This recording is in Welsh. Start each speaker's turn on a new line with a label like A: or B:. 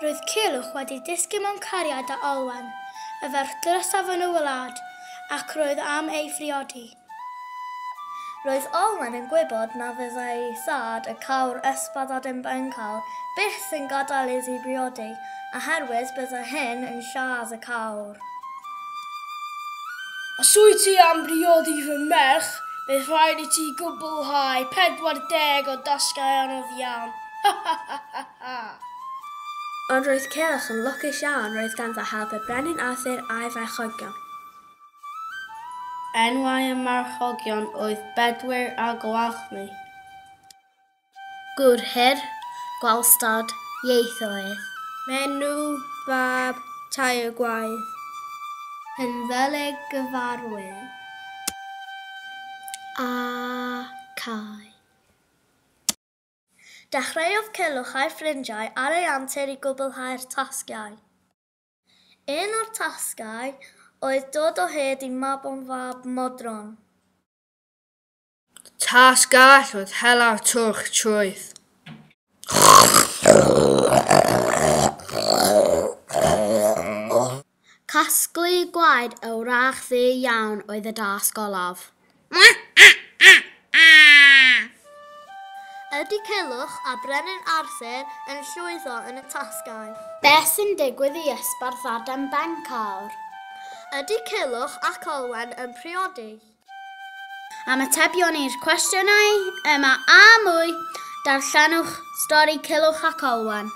A: Roedd Culhwch wedi disgyn mewn cariad â Olwen, y ferch drysaf yn y wlad, ac roedd am ei phriodi.
B: Roedd Olwen yn gwybod na fyddai ei thad y cawr ysbadad yn bencael byth yn gadael iddi briodi, oherwydd byddai hyn yn sias y cawr.
C: Os wyt ti am briodi fy merch, bydd rhaid I ti gwblhau 40 o dasgau anodd iawn.
B: Ond roedd Culhwch yn lwcus iawn roedd ganddo help y brenin Arthur a'i farchogion.
D: Enwau y marchogion oedd Bedwyr a Gwalchni.
B: Gwrhyr, Gwalstod, Ieithoedd.
A: Menw, Bab, Tair Gwaith.
B: Hynddylig Gyfarwydd. A Cai. Dechreuodd Culhwch a'i ffrindiau ar ei antur I gwblhau'r tasgau. Un o'r tasgau oedd dod o hyd I Mabon Fab Modron.
C: Tasg all oedd helaf twrch trwyth.
B: Casglu gwaed y wrach ddi iawn oedd y dasg olaf. Ydy Culhwch a brenin Arthur yn llwyddo yn y tasgau.
A: Beth sy'n digwydd I ysbarth Adam Bencawr?
B: Ydy Culhwch ac Olwen yn priodi?
A: Am atebion i'r cwestiynau yma a mwy, darllenwch stori Culhwch ac Olwen.